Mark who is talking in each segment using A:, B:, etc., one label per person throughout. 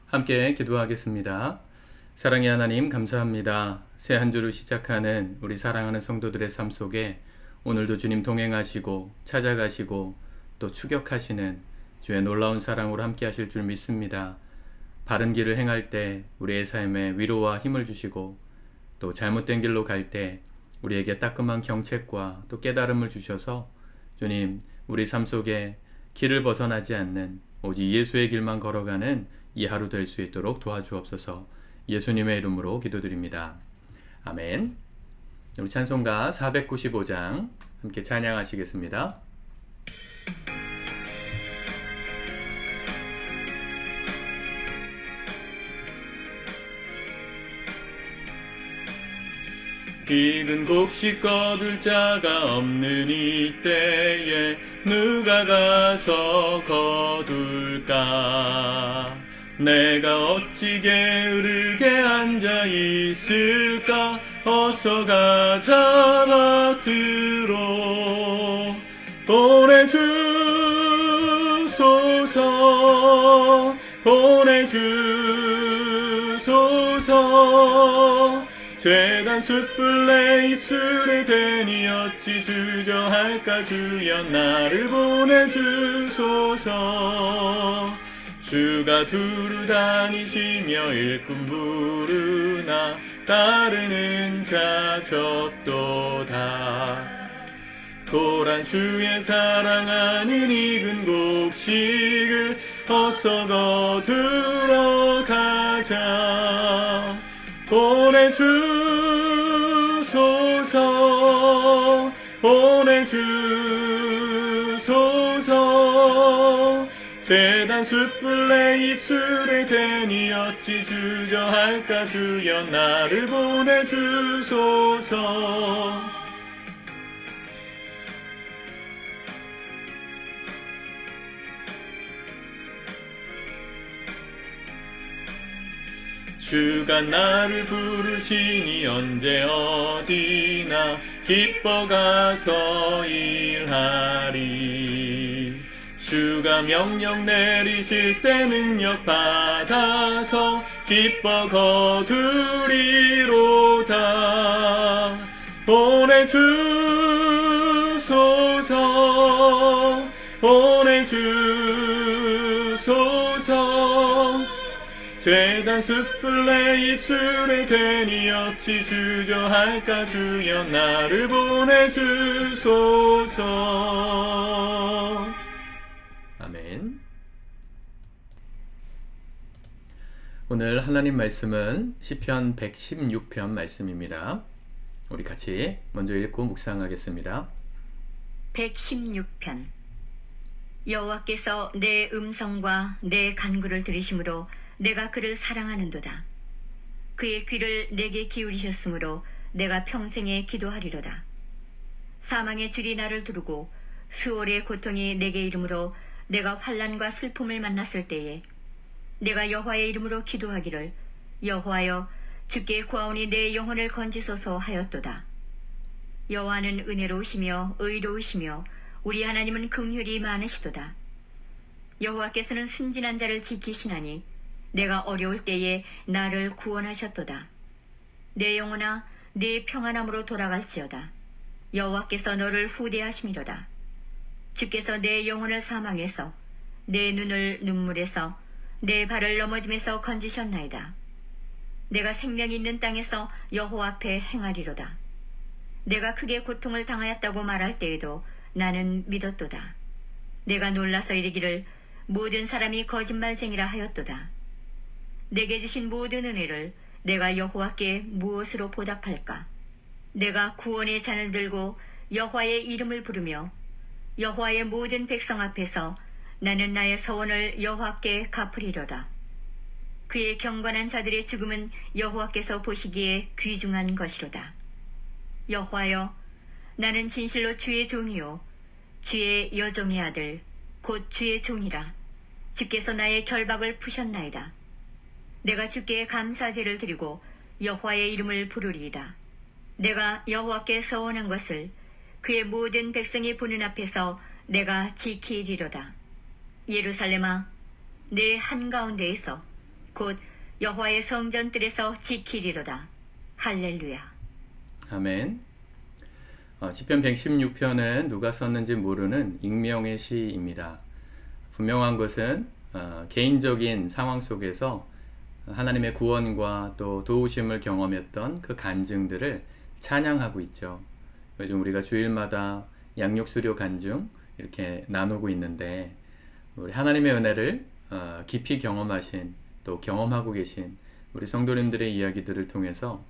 A: 함께 기도하겠습니다. 사랑의 하나님 감사합니다. 새 한 주를 시작하는 우리 사랑하는 성도들의 삶 속에 오늘도 주님 동행하시고 찾아가시고 또 추격하시는 주의 놀라운 사랑으로 함께 하실 줄 믿습니다. 바른 길을 행할 때 우리의 삶에 위로와 힘을 주시고 또 잘못된 길로 갈 때 우리에게 따끔한 경책과 또 깨달음을 주셔서 주님 우리 삶 속에 길을 벗어나지 않는 오직 예수의 길만 걸어가는 이 하루 될 수 있도록 도와주옵소서. 예수님의 이름으로 기도드립니다. 아멘. 우리 찬송가 495장 함께 찬양하시겠습니다. 익은 곡식 거둘 자가 없는 이때에 누가 가서 거둘까? 내가 어찌 게으르게 앉아 있을까? 어서 가자 밭으로 보내주소서 보내주소서. 죄단 숯불 내 입술에 대니 어찌 주저할까? 주여 나를 보내주소서. 주가 두루 다니시며 일꾼 부르나 따르는 자 적도다. 고란 주의 사랑하는 익은 곡식을 어서 거두러 가자. 보내주소서 보내주소서. 재단 숯불 내 입술에 대니 어찌 주저할까? 주여 나를 보내주소서. 주가 나를 부르시니 언제 어디나 기뻐 가서 일하리. 주가 명령 내리실 때 능력 받아서 기뻐 거두리로다. 보내주소서 보내주소서. 재단 숯불 내 입술에 대니 어찌 주저할까? 주여 나를 보내주소서. 아멘. 오늘 하나님 말씀은 시편 116편 말씀입니다. 우리 같이 먼저 읽고 묵상하겠습니다.
B: 116편. 여호와께서 내 음성과 내 간구를 들으심으로 내가 그를 사랑하는도다. 그의 귀를 내게 기울이셨으므로 내가 평생에 기도하리로다. 사망의 줄이 나를 두르고 스올의 고통이 내게 이름으로 내가 환난과 슬픔을 만났을 때에 내가 여호와의 이름으로 기도하기를 여호와여 주께 구하오니 내 영혼을 건지소서 하였도다. 여호와는 은혜로우시며 의로우시며 우리 하나님은 긍휼이 많으시도다. 여호와께서는 순진한 자를 지키시나니 내가 어려울 때에 나를 구원하셨도다. 내 영혼아 네 평안함으로 돌아갈지어다. 여호와께서 너를 후대하심이로다. 주께서 내 영혼을 사망에서 내 눈을 눈물에서 내 발을 넘어짐에서 건지셨나이다. 내가 생명이 있는 땅에서 여호와 앞에 행하리로다. 내가 크게 고통을 당하였다고 말할 때에도 나는 믿었도다. 내가 놀라서 이르기를 모든 사람이 거짓말쟁이라 하였도다. 내게 주신 모든 은혜를 내가 여호와께 무엇으로 보답할까? 내가 구원의 잔을 들고 여호와의 이름을 부르며 여호와의 모든 백성 앞에서 나는 나의 서원을 여호와께 갚으리로다. 그의 경건한 자들의 죽음은 여호와께서 보시기에 귀중한 것이로다. 여호와여 나는 진실로 주의 종이요 주의 여종의 아들 곧 주의 종이라. 주께서 나의 결박을 푸셨나이다. 내가 주께 감사제를 드리고 여호와의 이름을 부르리이다. 내가 여호와께 서원한 것을 그의 모든 백성이 보는 앞에서 내가 지키리로다. 예루살렘아, 내 한가운데에서 곧 여호와의 성전들에서 지키리로다. 할렐루야.
A: 아멘. 시편 116편은 누가 썼는지 모르는 익명의 시입니다. 분명한 것은 개인적인 상황 속에서 하나님의 구원과 또 도우심을 경험했던 그 간증들을 찬양하고 있죠. 요즘 우리가 주일마다 양육수료 간증 이렇게 나누고 있는데, 우리 하나님의 은혜를 깊이 경험하신, 또 경험하고 계신 우리 성도님들의 이야기들을 통해서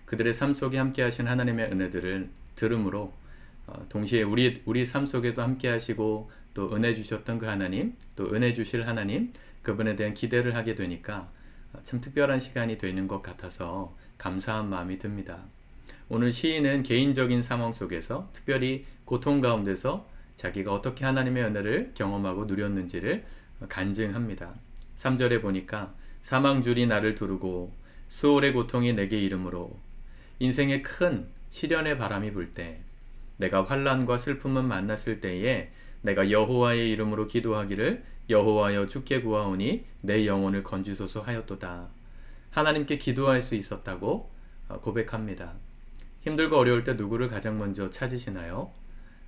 A: 그들의 삶 속에 함께 하신 하나님의 은혜들을 들음으로 동시에 우리 삶 속에도 함께 하시고 또 은혜 주셨던 그 하나님, 또 은혜 주실 하나님, 그분에 대한 기대를 하게 되니까 참 특별한 시간이 되는 것 같아서 감사한 마음이 듭니다. 오늘 시인은 개인적인 상황 속에서, 특별히 고통 가운데서 자기가 어떻게 하나님의 은혜를 경험하고 누렸는지를 간증합니다. 3절에 보니까 사망줄이 나를 두르고 수월의 고통이 내게 이름으로, 인생의 큰 시련의 바람이 불 때, 내가 환난과 슬픔을 만났을 때에 내가 여호와의 이름으로 기도하기를 여호와여 주께 구하오니 내 영혼을 건지소서 하였도다. 하나님께 기도할 수 있었다고 고백합니다. 힘들고 어려울 때 누구를 가장 먼저 찾으시나요?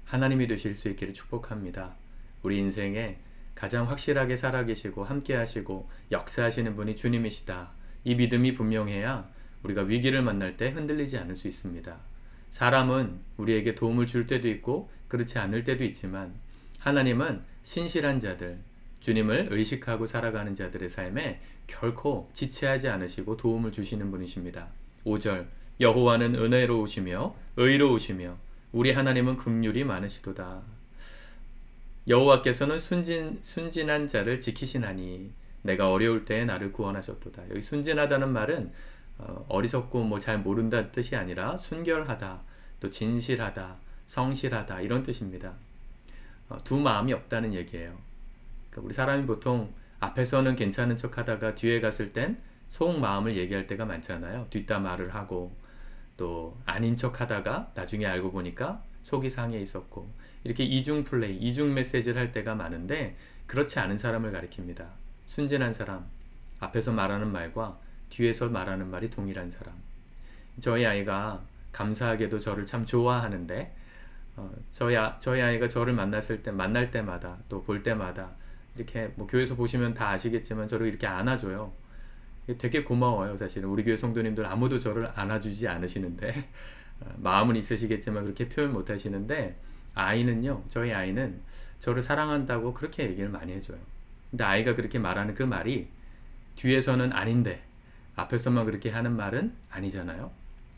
A: 하나님이 되실 수 있기를 축복합니다. 우리 인생에 가장 확실하게 살아계시고 함께 하시고 역사하시는 분이 주님이시다. 이 믿음이 분명해야 우리가 위기를 만날 때 흔들리지 않을 수 있습니다. 사람은 우리에게 도움을 줄 때도 있고 그렇지 않을 때도 있지만, 하나님은 신실한 자들, 주님을 의식하고 살아가는 자들의 삶에 결코 지체하지 않으시고 도움을 주시는 분이십니다. 5절, 여호와는 은혜로우시며 의로우시며 우리 하나님은 긍휼이 많으시도다. 여호와께서는 순진한 자를 지키시나니 내가 어려울 때에 나를 구원하셨도다. 여기 순진하다는 말은 어리석고 잘 모른다는 뜻이 아니라 순결하다, 또 진실하다, 성실하다 이런 뜻입니다. 두 마음이 없다는 얘기예요. 그러니까 우리 사람이 보통 앞에서는 괜찮은 척 하다가 뒤에 갔을 땐 속마음을 얘기할 때가 많잖아요. 뒷담 말을 하고 또 아닌 척 하다가 나중에 알고 보니까 속이 상해 있었고, 이렇게 이중 플레이, 이중 메시지를 할 때가 많은데, 그렇지 않은 사람을 가리킵니다. 순진한 사람, 앞에서 말하는 말과 뒤에서 말하는 말이 동일한 사람. 저희 아이가 감사하게도 저를 참 좋아하는데, 저희 아이가 저를 만날 때마다 또 볼 때마다 이렇게 교회에서 보시면 다 아시겠지만 저를 이렇게 안아줘요. 되게 고마워요. 사실은 우리 교회 성도님들 아무도 저를 안아주지 않으시는데 마음은 있으시겠지만 그렇게 표현 못 하시는데, 저희 아이는 저를 사랑한다고 그렇게 얘기를 많이 해줘요. 근데 아이가 그렇게 말하는 그 말이 뒤에서는 아닌데 앞에서만 그렇게 하는 말은 아니잖아요.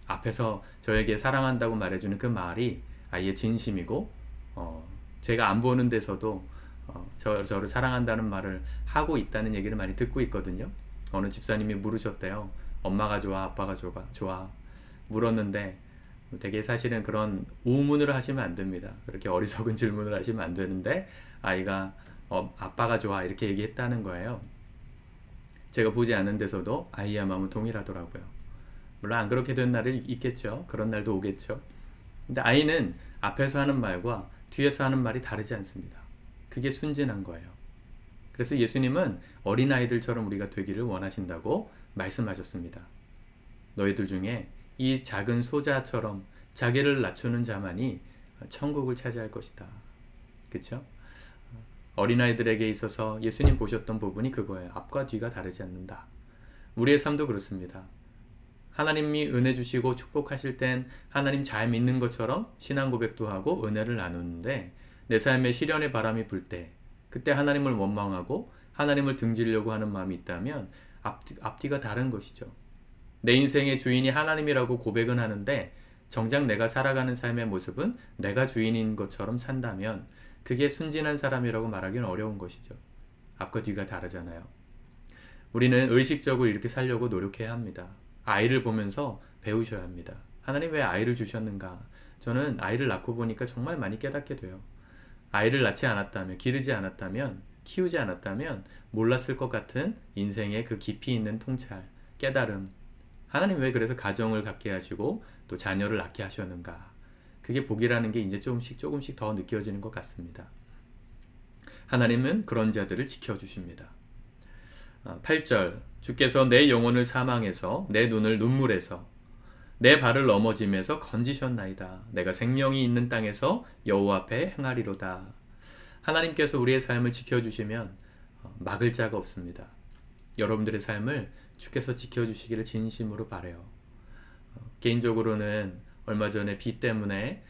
A: 앞에서 저에게 사랑한다고 말해주는 그 말이 아이의 진심이고, 제가 안 보는 데서도 저를 사랑한다는 말을 하고 있다는 얘기를 많이 듣고 있거든요. 어느 집사님이 물으셨대요. 엄마가 좋아, 아빠가 좋아? 물었는데 되게 사실은 그런 우문을 하시면 안 됩니다. 그렇게 어리석은 질문을 하시면 안 되는데, 아이가 아빠가 좋아 이렇게 얘기했다는 거예요. 제가 보지 않은 데서도 아이의 마음은 동일하더라고요. 물론 안 그렇게 된 날이 있겠죠. 그런 날도 오겠죠. 근데 아이는 앞에서 하는 말과 뒤에서 하는 말이 다르지 않습니다. 그게 순진한 거예요. 그래서 예수님은 어린아이들처럼 우리가 되기를 원하신다고 말씀하셨습니다. 너희들 중에 이 작은 소자처럼 자기를 낮추는 자만이 천국을 차지할 것이다. 그렇죠? 어린아이들에게 있어서 예수님 보셨던 부분이 그거예요. 앞과 뒤가 다르지 않는다. 우리의 삶도 그렇습니다. 하나님이 은혜 주시고 축복하실 땐 하나님 잘 믿는 것처럼 신앙 고백도 하고 은혜를 나누는데, 내 삶에 시련의 바람이 불 때, 그때 하나님을 원망하고 하나님을 등지려고 하는 마음이 있다면 앞뒤가 다른 것이죠. 내 인생의 주인이 하나님이라고 고백은 하는데 정작 내가 살아가는 삶의 모습은 내가 주인인 것처럼 산다면 그게 순진한 사람이라고 말하기는 어려운 것이죠. 앞과 뒤가 다르잖아요. 우리는 의식적으로 이렇게 살려고 노력해야 합니다. 아이를 보면서 배우셔야 합니다. 하나님 왜 아이를 주셨는가? 저는 아이를 낳고 보니까 정말 많이 깨닫게 돼요. 아이를 낳지 않았다면, 기르지 않았다면, 키우지 않았다면 몰랐을 것 같은 인생의 그 깊이 있는 통찰, 깨달음. 하나님 왜 그래서 가정을 갖게 하시고 또 자녀를 낳게 하셨는가? 그게 복이라는 게 이제 조금씩 더 느껴지는 것 같습니다. 하나님은 그런 자들을 지켜주십니다. 8절, 주께서 내 영혼을 사망에서 내 눈을 눈물에서 내 발을 넘어짐에서 건지셨나이다. 내가 생명이 있는 땅에서 여호와 앞에 행하리로다. 하나님께서 우리의 삶을 지켜주시면 막을 자가 없습니다. 여러분들의 삶을 주께서 지켜주시기를 진심으로 바라요. 개인적으로는 얼마 전에 비 때문에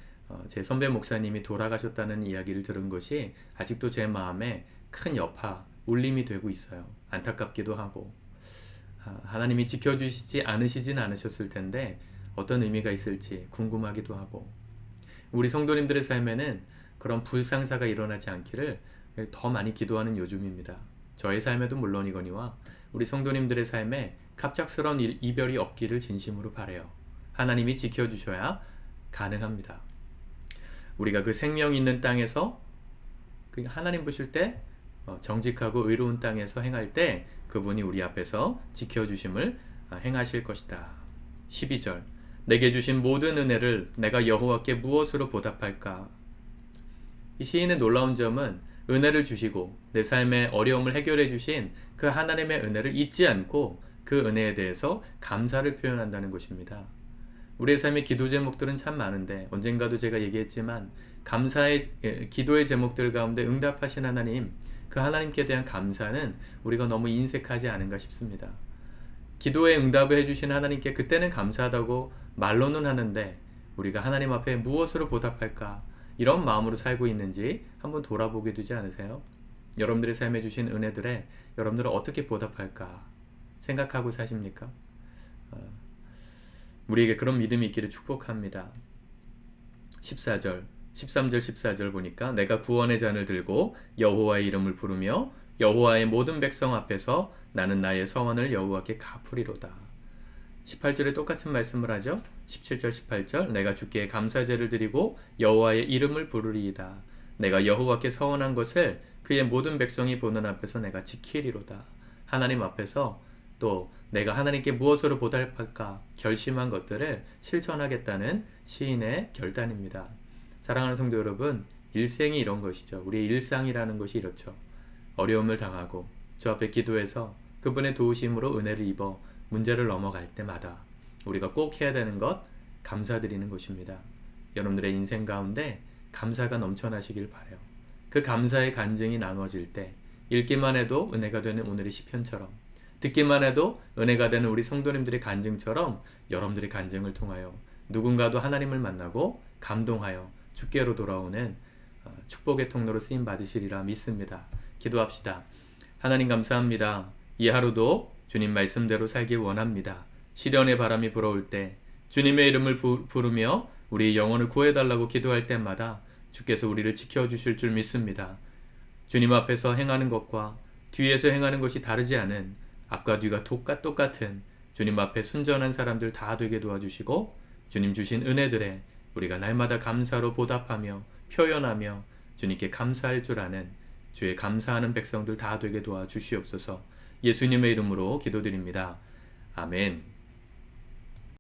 A: 제 선배 목사님이 돌아가셨다는 이야기를 들은 것이 아직도 제 마음에 큰 여파, 울림이 되고 있어요. 안타깝기도 하고 하나님이 지켜주시지 않으시진 않으셨을 텐데 어떤 의미가 있을지 궁금하기도 하고 우리 성도님들의 삶에는 그런 불상사가 일어나지 않기를 더 많이 기도하는 요즘입니다. 저의 삶에도 물론이거니와 우리 성도님들의 삶에 갑작스러운 이별이 없기를 진심으로 바라요. 하나님이 지켜주셔야 가능합니다. 우리가 그 생명 있는 땅에서 하나님 보실 때 정직하고 의로운 땅에서 행할 때 그분이 우리 앞에서 지켜주심을 행하실 것이다. 12절 내게 주신 모든 은혜를 내가 여호와께 무엇으로 보답할까? 이 시인의 놀라운 점은 은혜를 주시고 내 삶의 어려움을 해결해 주신 그 하나님의 은혜를 잊지 않고 그 은혜에 대해서 감사를 표현한다는 것입니다. 우리의 삶의 기도 제목들은 참 많은데 언젠가도 제가 얘기했지만 감사의 기도의 제목들 가운데 응답하신 하나님, 그 하나님께 대한 감사는 우리가 너무 인색하지 않은가 싶습니다. 기도에 응답을 해주신 하나님께 그때는 감사하다고 말로는 하는데 우리가 하나님 앞에 무엇으로 보답할까? 이런 마음으로 살고 있는지 한번 돌아보게 되지 않으세요? 여러분들의 삶에 주신 은혜들에 여러분들은 어떻게 보답할까 생각하고 사십니까? 우리에게 그런 믿음이 있기를 축복합니다. 14절, 13절, 14절 보니까 내가 구원의 잔을 들고 여호와의 이름을 부르며 여호와의 모든 백성 앞에서 나는 나의 서원을 여호와께 갚으리로다. 18절에 똑같은 말씀을 하죠. 17절, 18절 내가 주께 감사제를 드리고 여호와의 이름을 부르리이다. 내가 여호와께 서원한 것을 그의 모든 백성이 보는 앞에서 내가 지키리로다. 하나님 앞에서 또 내가 하나님께 무엇으로 보답할까 결심한 것들을 실천하겠다는 시인의 결단입니다. 사랑하는 성도 여러분, 일생이 이런 것이죠. 우리의 일상이라는 것이 이렇죠. 어려움을 당하고 주 앞에 기도해서 그분의 도우심으로 은혜를 입어 문제를 넘어갈 때마다 우리가 꼭 해야 되는 것, 감사드리는 것입니다. 여러분들의 인생 가운데 감사가 넘쳐나시길 바라요. 그 감사의 간증이 나누어질 때 읽기만 해도 은혜가 되는 오늘의 시편처럼, 듣기만 해도 은혜가 되는 우리 성도님들의 간증처럼 여러분들의 간증을 통하여 누군가도 하나님을 만나고 감동하여 주께로 돌아오는 축복의 통로로 쓰임 받으시리라 믿습니다. 기도합시다. 하나님 감사합니다. 이 하루도 주님 말씀대로 살기 원합니다. 시련의 바람이 불어올 때 주님의 이름을 부르며 우리 영혼을 구해달라고 기도할 때마다 주께서 우리를 지켜주실 줄 믿습니다. 주님 앞에서 행하는 것과 뒤에서 행하는 것이 다르지 않은 앞과 뒤가 똑같은 주님 앞에 순전한 사람들 다 되게 도와주시고 주님 주신 은혜들에 우리가 날마다 감사로 보답하며 표현하며 주님께 감사할 줄 아는 주의 감사하는 백성들 다 되게 도와주시옵소서. 예수님의 이름으로 기도드립니다. 아멘.